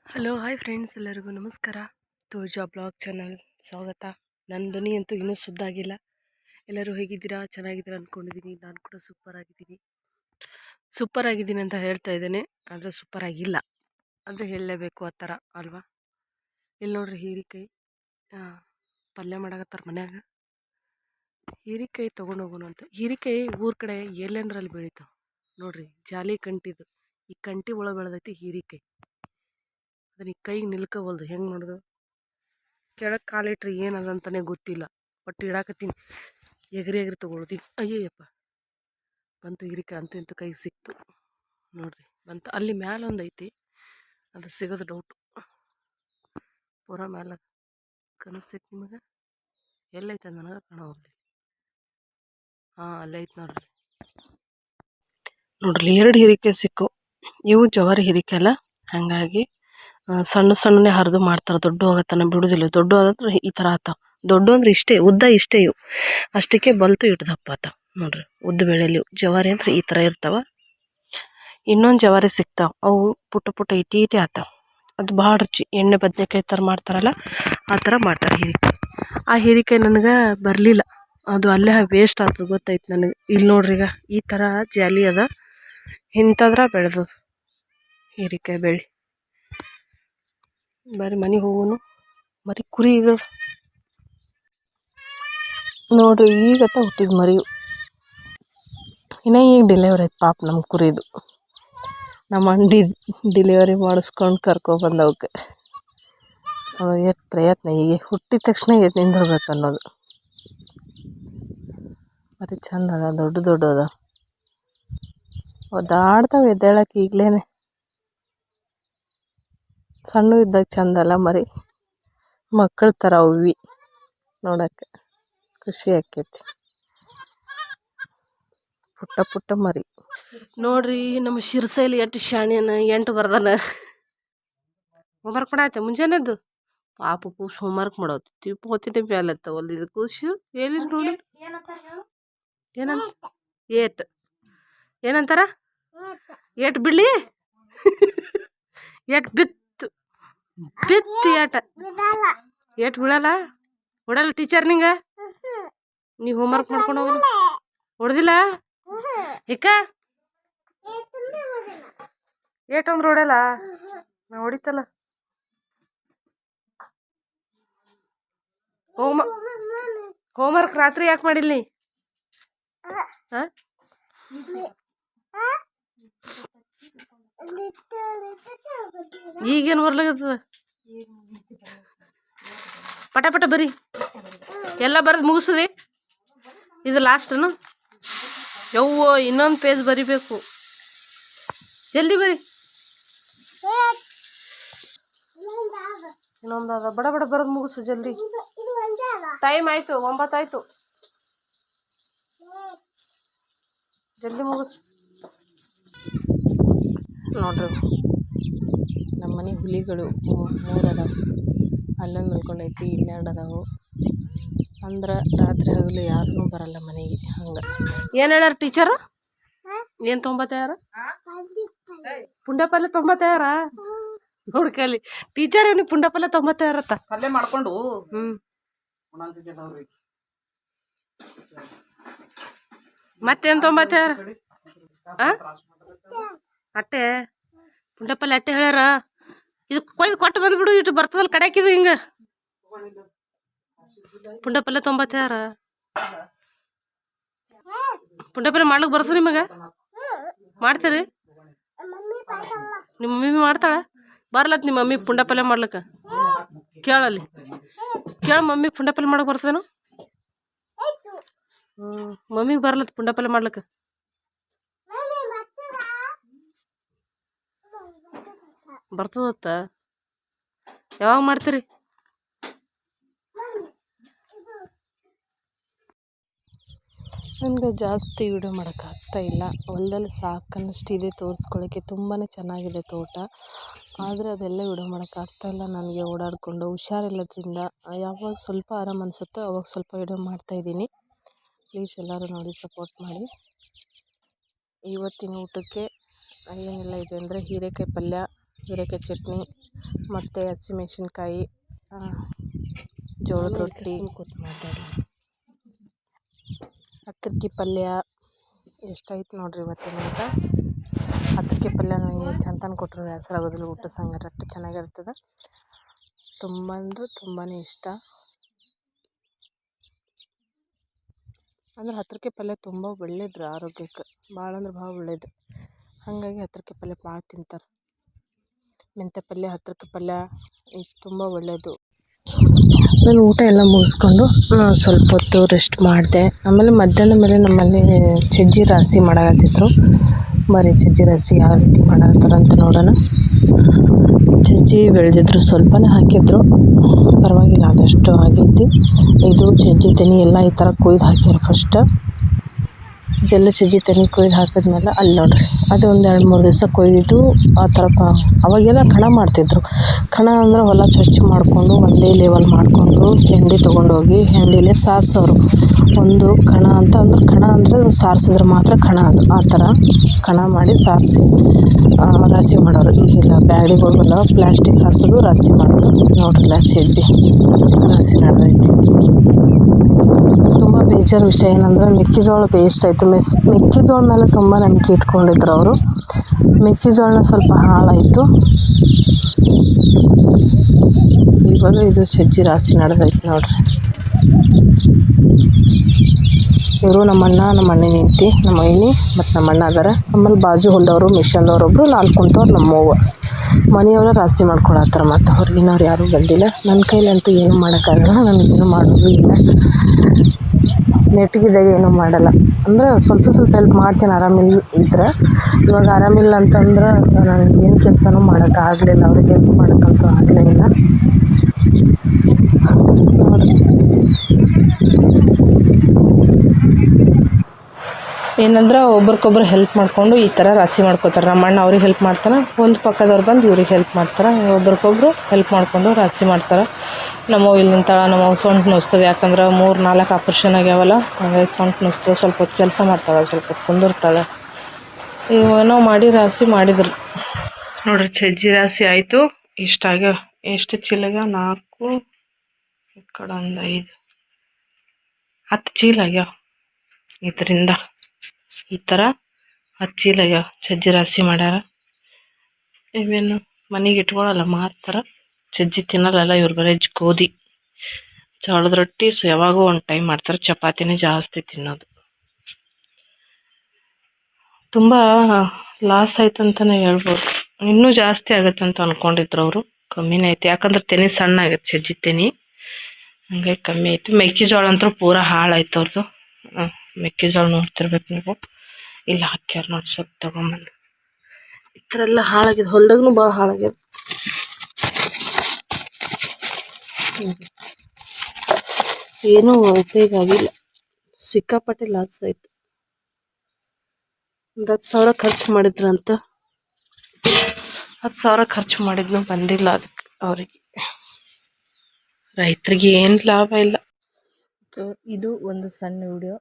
Hello hi friends, ಎಲ್ಲರಿಗೂ ನಮಸ್ಕಾರ. ತೋಜಾ blog channel ಸ್ವಾಗತ. ನನ್ನ ಧ್ವನಿ ಅಂತೂ ಇನ್ನೂ ಸುದ್ದಾಗಿಲ್ಲ. ಎಲ್ಲರೂ ಹೇಗಿದ್ದೀರಾ? ಚೆನ್ನಾಗಿದ್ದೀರಾ ಅಂದ್ಕೊಂಡಿದ್ದೀನಿ. ನಾನು ಕೂಡ ಸೂಪರ್ ಆಗಿದ್ದೀನಿ ಅಂತ ಹೇಳ್ತಾ ಇದ್ದೇನೆ, ಆದರೆ ಸೂಪರ್ ಆಗಿಲ್ಲ ಅಂದರೆ ಹೇಳಲೇಬೇಕು, ಆ ಥರ ಅಲ್ವಾ. ಇಲ್ಲಿ ನೋಡ್ರಿ, ಹೀರಿಕಾಯಿ ಪಲ್ಯ ಮಾಡಕತ್ತಾರ ಮನ್ಯಾಗ. ಹೀರಿಕಾಯಿ ತೊಗೊಂಡೋಗೋಣ ಅಂತ. ಹೀರಿಕಾಯಿ ಊರ ಕಡೆ ಎಲ್ಲೆಂದ್ರಲ್ಲಿ ಬೆಳಿತಾವ ನೋಡ್ರಿ, ಜಾಲಿ ಕಂಟಿದು. ಈ ಕಂಟಿ ಒಳಗೆ ಬೆಳೆದೈತಿ ಹೀರಿಕಾಯಿ. ಅದನ್ನ ಈ ಕೈಗೆ ನಿಲ್ಕೋವಲ್ದು. ಹೆಂಗೆ ನೋಡೋದು, ಕೆಳಗೆ ಕಾಲಿಟ್ರಿ ಏನದಂತಾನೆ ಗೊತ್ತಿಲ್ಲ. ಒಟ್ಟು ಇಡಾಕತ್ತೀನಿ, ಎಗರಿ ತೊಗೊಳೋದು. ಈಗ ಅಯ್ಯಯ್ಯಪ್ಪ ಬಂತು ಹೀರಿಕಾಯಿ. ಅಂತೂ ಇಂತೂ ಕೈಗೆ ಸಿಕ್ತು ನೋಡ್ರಿ, ಬಂತು. ಅಲ್ಲಿ ಮ್ಯಾಲೆ ಒಂದು ಐತಿ, ಅದು ಸಿಗೋದು ಡೌಟು. ಪೂರ ಮ್ಯಾಲೆ ಕಾಣಿಸ್ತೈತಿ ನಿಮಗೆ? ಎಲ್ಲೈತೆ ನನಗೆ ಕಾಣೋಲ್ದು. ಅಲ್ಲೈತೆ ನೋಡ್ರಿ. ಎರಡು ಹೀರಿಕಾಯಿ ಸಿಕ್ಕು. ಇವು ಜವಾರಿ ಹೀರಿಕಾಯಿ ಅಲ್ಲ, ಹಾಗಾಗಿ ಸಣ್ಣ ಸಣ್ಣನೇ ಹರಿದು ಮಾಡ್ತಾರೆ. ದೊಡ್ಡ ಹೋಗತ್ತನ ಬಿಡುದಿಲ್ಲ. ದೊಡ್ಡ ಆದ್ರೆ ಈ ಥರ ಆತಾವ. ದೊಡ್ಡ ಅಂದ್ರೆ ಇಷ್ಟೇ ಉದ್ದ, ಇಷ್ಟೇ ಇವು. ಅಷ್ಟಕ್ಕೆ ಬಲ್ತು ಇಡ್ದಪ್ಪ ಆತಾವ ನೋಡ್ರಿ. ಉದ್ದ ಬೆಳೆಯಲ್ಲಿ ಜವಾರಿ ಅಂದ್ರೆ ಈ ಥರ ಇರ್ತಾವ. ಇನ್ನೊಂದು ಜವಾರಿ ಸಿಗ್ತಾವ, ಅವು ಪುಟ್ಟ ಪುಟ್ಟ ಇಟಿ ಆತಾವ. ಅದು ಭಾಳ ರುಚಿ. ಎಣ್ಣೆ ಬದನೆಕಾಯಿ ಥರ ಮಾಡ್ತಾರಲ್ಲ, ಆ ಥರ ಮಾಡ್ತಾರೆ ಹೀರಿಕಾಯಿ. ಆ ಹೀರಿಕಾಯಿ ನನಗೆ ಬರಲಿಲ್ಲ, ಅದು ಅಲ್ಲೇ ವೇಸ್ಟ್ ಆಗ್ತದೆ ಗೊತ್ತಾಯ್ತು ನನಗೆ. ಇಲ್ಲಿ ನೋಡ್ರಿ, ಈಗ ಈ ಥರ ಜಾಲಿ ಅದ, ಇಂಥದ್ರ ಬೆಳೆದದು ಹೀರಿಕಾಯಿ ಬೆಳೆ. ಬರೀ ಮನೆಗೆ ಹೋಗೋನು ಮರಿ ಕುರಿ ಇದು ನೋಡ್ರಿ. ಈಗತ್ತ ಹುಟ್ಟಿದ ಮರಿ, ಇನ್ನು ಈಗ ಡೆಲಿವರಿ ಆಯ್ತು ಪಾಪ ನಮ್ಮ ಕುರಿದು. ನಮ್ಮ ಅಂಡಿ ಡೆಲಿವರಿ ಮಾಡಿಸ್ಕೊಂಡು ಕರ್ಕೊಬಂದವಕ್ಕೆ ಎಷ್ಟು ಪ್ರಯತ್ನ. ಈಗ ಹುಟ್ಟಿದ ತಕ್ಷಣ ಎದ್ದು ನಿಂದಿರ್ಬೇಕು ಅನ್ನೋದು. ಮರಿ ಚಂದ ಅದ, ದೊಡ್ಡ ದೊಡ್ಡ ಅದ, ಒದ್ದಾಡ್ತಾವೆ ಎದ್ದೇಳಕ್ಕೆ. ಈಗಲೇ ಸಣ್ಣ ಇದ್ದಾಗ ಚಂದ ಅಲ್ಲ ಮರಿ, ಮಕ್ಕಳ ಥರ ಅವಿ ನೋಡಕ್ಕೆ ಖುಷಿ ಆಕೈತಿ. ಪುಟ್ಟ ಪುಟ್ಟ ಮರಿ ನೋಡ್ರಿ. ನಮ್ಮ ಶಿರ್ಸೈಲಿ ಎಷ್ಟು ಶಾಣ್ಯನ, 8 ಬರ್ದಾನ. ಹೋಮ್ವರ್ಕ್ ಮಾಡಾಯ್ತ ಮುಂಜಾನೆದ್ದು? ಪಾಪ ಕೂಸು ಹೋಮ್ವರ್ಕ್ ಮಾಡೋದು. ತಿಪ್ಪೋತಿನ ಬ್ಯಾಲತ್ತ ಒಂದು ಕೂಸು ಹೇಳಿ ನೋಡಿ. ಏನಂತ? ಏನಂತಾರ? ಏಟ್ ಬಿಡ್ಲಿ? ಏಟ್ ಬಿತ್ತು ಏಟ್ ಬೀಳಲ್ಲ? ಹೊಡಲ್ಲ ಟೀಚರ್ ನಿಂಗ? ನೀವು ಹೋಮ್ವರ್ಕ್ ಮಾಡ್ಕೊಂಡು ಹೋಗ. ಹೊಡೆದಿಲ್ಲ ಇಕ್ಕ? ಏಟಂದ್ರೆ ಹೊಡಲ್ಲ, ನಾ ಹೊಡಿತಲ್ಲ. ಹೋಮ್ವರ್ಕ್ ರಾತ್ರಿ ಯಾಕೆ ಮಾಡಿಲ್ಲ ನೀ? ಈಗೇನು ಬರ್ಲಾಗತ್ತದ? ಪಟ ಪಟ ಬರಿ, ಎಲ್ಲ ಬರೆದು ಮುಗಿಸದಿ. ಇದು ಲಾಸ್ಟನು? ಯವ್ವೋ, ಇನ್ನೊಂದು ಪೇಜ್ ಬರಿಬೇಕು. ಜಲ್ದಿ ಬರಿ. ಇನ್ನೊಂದು ಅದ, ಬಡ ಬಡ ಬರೆದು ಮುಗಿಸು ಜಲ್ದಿ. ಟೈಮ್ ಆಯ್ತು, 9 ಆಯ್ತು. ಜಲ್ದಿ ಮುಗಿಸು ನೋಡ್ರಿ. ನಮ್ಮ ಮನೆ ಹುಲಿಗಳು 3 ಅದಾವ. ಅಲ್ಲೊಂದು ಮಲ್ಕೊಂಡೈತಿ, ಇಲ್ಲಿ 2 ಅದಾವು. ಅಂದ್ರೆ ರಾತ್ರಿ ಹಗಲು ಯಾರೂ ಬರಲ್ಲ ಮನೆಗೆ. ಹಂಗೆ ಏನು ಹೇಳ್ಯಾರ ಟೀಚರು? ಏನು 96? ಪುಂಡಪಲ್ಲೆ 96? ನೋಡ್ಕಲ್ಲಿ ಟೀಚರ್ ಇವನಿಗೆ ಪುಂಡಪಲ್ಲೆ 96 ಪಲ್ಯ ಮಾಡ್ಕೊಂಡು ಮತ್ತೇನು 96? ಅಟ್ಟೆ ಪುಂಡಪಲ್ಲೆ ಅಟ್ಟೆ ಹೇಳ್ಯಾರ. ಇದು ಕೊಯ್ದು ಕೊಟ್ಟು ಬಂದ್ಬಿಡು, ಇಟ್ಟು ಬರ್ತದಲ್ಲ ಕಡೆಕಿದು. ಹಿಂಗೆ ಪುಂಡಪಲ್ಲೆ 96. ಪುಂಡಪಲ್ಲೆ ಮಾಡ್ಲಿಕ್ಕೆ ಬರ್ತದೆ ನಿಮಗೆ? ಮಾಡ್ತೀರಿ? ನಿಮ್ಮ ಮಮ್ಮಿ ಮಾಡ್ತಾಳ? ಬರ್ಲತ್ ನಿಮ್ಮ ಮಮ್ಮಿ ಪುಂಡಪಲ್ಲೆ ಮಾಡ್ಲಿಕ್ಕೆ? ಕೇಳಲ್ಲಿ, ಕೇಳ ಮಮ್ಮಿ ಪುಂಡಪಲ್ಲೆ ಮಾಡಕ್ಕೆ ಬರ್ತದೇನು? ಮಮ್ಮಿಗೆ ಬರ್ಲತ್ ಪುಂಡಪಲ್ಲೆ ಮಾಡ್ಲಿಕ್ಕೆ? ಬರ್ತದತ್ತ? ಯಾವಾಗ ಮಾಡ್ತೀರಿ? ನನಗೆ ಜಾಸ್ತಿ ವಿಡಿಯೋ ಮಾಡೋಕ್ಕಾಗ್ತಾ ಇಲ್ಲ. ಹೊಲದಲ್ಲಿ ಸಾಕನ್ನಷ್ಟಿದೆ ತೋರಿಸ್ಕೊಳ್ಳೋಕ್ಕೆ. ತುಂಬಾ ಚೆನ್ನಾಗಿದೆ ತೋಟ, ಆದರೆ ಅದೆಲ್ಲ ವಿಡಿಯೋ ಮಾಡೋಕ್ಕಾಗ್ತಾಯಿಲ್ಲ ನನಗೆ. ಓಡಾಡಿಕೊಂಡು ಹುಷಾರಿಲ್ಲದ್ರಿಂದ ಯಾವಾಗ ಸ್ವಲ್ಪ ಆರಾಮ ಅನಿಸುತ್ತೋ ಅವಾಗ ಸ್ವಲ್ಪ ವಿಡಿಯೋ ಮಾಡ್ತಾಯಿದ್ದೀನಿ. ಪ್ಲೀಸ್ ಎಲ್ಲರೂ ನೋಡಿ ಸಪೋರ್ಟ್ ಮಾಡಿ. ಇವತ್ತಿನ ಊಟಕ್ಕೆ ಏನೆಲ್ಲ ಇದೆ ಅಂದರೆ ಹೀರೆಕಾಯಿ ಪಲ್ಯ, ಹೀರೆಕಾಯಿ ಚಟ್ನಿ ಮತ್ತು ಹಸಿಮೆಣ್ಸಿನ್ಕಾಯಿ, ಜೋಳದ ರೊಟ್ಟಿ, ಹತ್ತರಕಾಯಿ ಪಲ್ಯ. ಎಷ್ಟೈತೆ ನೋಡ್ರಿ ಇವತ್ತಿನ ಊಟ. ಹತ್ತರಕಾಯಿ ಪಲ್ಯ ನನಗೆ ಚಂತನ ಕೊಟ್ಟರು ಹೆಸರಾಗೋದಿಲ್ಲ. ಊಟ ಸಂಗಟ ಅಷ್ಟು ಚೆನ್ನಾಗಿರ್ತದೆ. ತುಂಬ ಅಂದ್ರೆ ತುಂಬಾ ಇಷ್ಟ. ಅಂದ್ರೆ ಹತ್ತರಕಾಯಿ ಪಲ್ಯ ತುಂಬ ಒಳ್ಳೇದು ಆರೋಗ್ಯಕ್ಕೆ, ಭಾಳ ಅಂದ್ರೆ ಭಾಳ ಒಳ್ಳೇದು. ಹಾಗಾಗಿ ಹತ್ತರಕಾಯಿ ಪಲ್ಯ ಭಾಳ ತಿಂತಾರೆ. ಮೆಂತ್ಯ ಪಲ್ಯ, ಹತ್ತರಕಾಯಿ ಪಲ್ಯ ಇದು ತುಂಬ ಒಳ್ಳೆಯದು. ನಾನು ಊಟ ಎಲ್ಲ ಮುಗಿಸ್ಕೊಂಡು ಸ್ವಲ್ಪ ಹೊತ್ತು ರೆಸ್ಟ್ ಮಾಡಿದೆ. ಆಮೇಲೆ ಮಧ್ಯಾಹ್ನ ಮೇಲೆ ನಮ್ಮಲ್ಲಿ ಸಜ್ಜಿ ರಾಶಿ ಮಾಡಕತ್ತಿದ್ರು. ಬರೀ ಸಜ್ಜಿ ರಾಶಿ ಯಾವ ರೀತಿ ಮಾಡತ್ತಾರಂತ ನೋಡೋಣ. ಸಜ್ಜಿ ಬೆಳೆದಿದ್ರು, ಸ್ವಲ್ಪನೇ ಹಾಕಿದ್ರು, ಪರವಾಗಿಲ್ಲ ಆದಷ್ಟು ಆಗೈತಿ. ಇದು ಸಜ್ಜಿ ತೆನಿ ಎಲ್ಲ ಈ ಥರ ಕೊಯ್ದು ಹಾಕ್ಯಾರ ಫಸ್ಟ್. ಇದೆಲ್ಲ ಸಜ್ಜಿ ತೆನಿ ಕೊಯ್ದು ಹಾಕಿದ್ಮೇಲೆ ಅಲ್ಲಿ ನೋಡ್ರಿ ಅದು ಒಂದು 2-3 ದಿವಸ ಕೊಯ್ದಿದ್ದು ಆ ಥರ ಅವಾಗೆಲ್ಲ ಕಣ ಮಾಡ್ತಿದ್ರು. ಕಣ ಅಂದ್ರೆ ಹೊಲ ಸ್ವಚ್ಛ ಮಾಡಿಕೊಂಡು ಒಂದೇ ಲೆವೆಲ್ ಮಾಡಿಕೊಂಡು ಹೆಂಡಿ ತೊಗೊಂಡೋಗಿ ಹೆಂಡಿಲೇ ಸಾರಿಸೋರು. ಒಂದು ಕಣ ಅಂತ ಅಂದ್ರೆ ಕಣ ಅಂದರೆ ಸಾರಿಸಿದ್ರೆ ಮಾತ್ರ ಕಣ ಅದು. ಆ ಥರ ಕಣ ಮಾಡಿ ಸಾರಿಸಿ ರಾಶಿ ಮಾಡೋರು. ಈಗೆಲ್ಲ ಬ್ಯಾಡಿಗಳಿಗೆಲ್ಲ ಪ್ಲಾಸ್ಟಿಕ್ ಹಾಸೋದು, ರಾಶಿ ಮಾಡೋದು. ನೋಡ್ರಲ್ಲ ಸಜ್ಜಿ ರಾಶಿ ನಡೆದೈತಿ. ತುಂಬ ಬೇಜಾರು ವಿಷಯ ಏನಂದ್ರೆ ಮೆಕ್ಕೆಜೋಳ ವೇಸ್ಟ್ ಆಯಿತು. ಮೆಕ್ಕೆಜೋಳ ಮೇಲೆ ತುಂಬ ನಂಬಿಕೆ ಇಟ್ಕೊಂಡಿದ್ರು ಅವರು. ಮೆಕ್ಕೆಜೋಳನ ಸ್ವಲ್ಪ ಹಾಳಾಯಿತು. ಇವಾಗ ಇದು ಸಜ್ಜಿ ರಾಶಿ ನಡೆದೈತಿ ನೋಡ್ರಿ. ಇವರು ನಮ್ಮಣ್ಣ, ನಮ್ಮ ಅಣ್ಣನ ಹೆಂಡತಿ, ನಮ್ಮ ಐನಿ ಮತ್ತು ನಮ್ಮ ಅಣ್ಣ ಅದಾರ. ಆಮೇಲೆ ಬಾಜು ಹೊಲ್ದವರು, ಮಿಷನ್ದವ್ರೊಬ್ಬರು, 4 ಕುಂತವ್ರು ನಮ್ಮವ್ವ. ಮನೆಯವರ ರಾಶಿ ಮಾಡ್ಕೊಳತ್ತಾರ. ಮತ್ತು ಹೊರಗಿನವ್ರು ಯಾರೂ ಬಂದಿಲ್ಲ. ನನ್ನ ಕೈಲಂತೂ ಏನೂ ಮಾಡೋಕ್ಕಾಗಲ್ಲ, ನನಗೇನು ಮಾಡೋದು ಇಲ್ಲ. ನೆಟ್ಟಿಗಿದ್ದಾಗ ಏನೂ ಮಾಡಲ್ಲ. ಅಂದ್ರೆ ಸ್ವಲ್ಪ ಹೆಲ್ಪ್ ಮಾಡ್ತೀನಿ ಆರಾಮಿಲ್ಲ ಇದ್ರೆ. ಇವಾಗ ಆರಾಮಿಲ್ಲ ಅಂತಂದ್ರೆ ನನಗೆ ಏನು ಕೆಲಸನೂ ಮಾಡೋಕ್ಕಾಗಲಿಲ್ಲ. ಅವ್ರಿಗೆ ಹೆಲ್ಪ್ ಮಾಡೋಕ್ಕಂತೂ ಆಗಲೇ ಇಲ್ಲ. ಏನಂದ್ರೆ ಒಬ್ರಿಗೊಬ್ರು ಹೆಲ್ಪ್ ಮಾಡಿಕೊಂಡು ಈ ಥರ ರಾಶಿ ಮಾಡ್ಕೋತಾರೆ. ನಮ್ಮ ಅಣ್ಣ ಅವ್ರಿಗೆ ಹೆಲ್ಪ್ ಮಾಡ್ತಾನೆ, ಹೊಲ್ದ ಪಕ್ಕದವ್ರು ಬಂದು ಇವ್ರಿಗೆ ಹೆಲ್ಪ್ ಮಾಡ್ತಾರೆ. ಒಬ್ರಿಗೊಬ್ರು ಹೆಲ್ಪ್ ಮಾಡಿಕೊಂಡು ರಾಶಿ ಮಾಡ್ತಾರೆ. ನಮ್ಮವ್ವ ಇಲ್ಲಿ ನಿಂತಾಳ. ನಮ್ಮವ್ವ ಸೊಂಟ ನುಸ್ತದೆ, ಯಾಕಂದ್ರೆ 3-4 ಆಪರೇಷನ್ ಆಗ್ಯಾವಲ್ಲ, ಹಾಗಾಗಿ ಸೊಂಟ ನುಸ್ತದೆ. ಸ್ವಲ್ಪ ಹೊತ್ತು ಕೆಲಸ ಮಾಡ್ತಾಳೆ, ಸ್ವಲ್ಪ ಹೊತ್ತು ಕುಂದಿರ್ತಾಳೆ. ಏನೋ ಮಾಡಿ ರಾಶಿ ಮಾಡಿದ್ರು ನೋಡ್ರಿ. ಸಜ್ಜಿ ರಾಶಿ ಆಯಿತು. ಇಷ್ಟಾಗ್ಯಾವ. ಎಷ್ಟು ಚೀಲ ಆಗ್ಯಾವ? 4, ಈ ಕಡೆ ಒಂದು 5, 10 ಚೀಲ ಆಗ್ಯಾವ. ಇದರಿಂದ ಈ ಥರ 10 ಚೀಲ ಆಗ್ಯಾವ ಸಜ್ಜಿ ರಾಶಿ ಮಾಡ್ಯಾರ. ಇವೇನು ಮನೆಗೆ ಇಟ್ಕೊಳ್ಳಲ್ಲ, ಮಾರ್ತಾರೆ. ಸಜ್ಜಿ ತಿನ್ನಲ್ಲ ಇವ್ರು, ಬರೀ ಗೋಧಿ, ಜೋಳದ ರೊಟ್ಟಿ ಯಾವಾಗೋ ಒಂದು ಟೈಮ್ ಮಾಡ್ತಾರೆ. ಚಪಾತಿನೇ ಜಾಸ್ತಿ ತಿನ್ನೋದು. ತುಂಬ ಲಾಸ್ ಆಯ್ತು ಅಂತಲೇ ಹೇಳ್ಬೋದು. ಇನ್ನೂ ಜಾಸ್ತಿ ಆಗುತ್ತಂತ ಅಂದ್ಕೊಂಡಿದ್ರು ಅವರು. ಕಮ್ಮಿನೇ ಐತಿ, ಯಾಕಂದ್ರೆ ತೆನಿ ಸಣ್ಣ ಆಗೈತೆ ಸಜ್ಜಿ ತೆನಿ, ಹಂಗಾಗಿ ಕಮ್ಮಿ ಆಯಿತು. ಮೆಕ್ಕೆಜೋಳ ಅಂತೂ ಪೂರ ಹಾಳಾಯ್ತು ಅವ್ರದ್ದು. ಮೆಕ್ಕೆಜೋಳ ನೋಡ್ತಿರ್ಬೇಕು ನೀವು. ಇಲ್ಲಿ ಹಾಕ್ಯಾರ ನೋಡಿ, ಸ್ವಲ್ಪ ತೊಗೊಂಬಂದು. ಈ ಥರ ಎಲ್ಲ ಹಾಳಾಗಿದೆ. ಹೊಲ್ದಾಗೂ ಭಾಳ ಹಾಳಾಗ್ಯದ. ಏನೂ ಉಪಯೋಗ ಆಗಿಲ್ಲ. ಸಿಕ್ಕಾಪಟ್ಟೆ ಲಾಸ್ ಆಯಿತು. ಒಂದು 10,000 ಖರ್ಚು ಮಾಡಿದ್ರಂತ. 10,000 ಖರ್ಚು ಮಾಡಿದ್ನು ಬಂದಿಲ್ಲ ಅದಕ್ಕೆ ಅವರಿಗೆ. ರೈತರಿಗೆ ಏನು ಲಾಭ ಇಲ್ಲ. ಇದು ಒಂದು ಸಣ್ಣ ವಿಡಿಯೋ.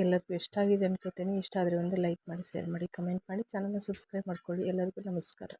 ಎಲ್ಲರಿಗೂ ಇಷ್ಟ ಆಗಿದೆ ಅನ್ಕೋತೀನಿ. ಇಷ್ಟ ಆದರೆ ಒಂದು ಲೈಕ್ ಮಾಡಿ, ಶೇರ್ ಮಾಡಿ, ಕಮೆಂಟ್ ಮಾಡಿ, ಚಾನಲ್ನ ಸಬ್ಸ್ಕ್ರೈಬ್ ಮಾಡ್ಕೊಳ್ಳಿ. ಎಲ್ಲರಿಗೂ ನಮಸ್ಕಾರ.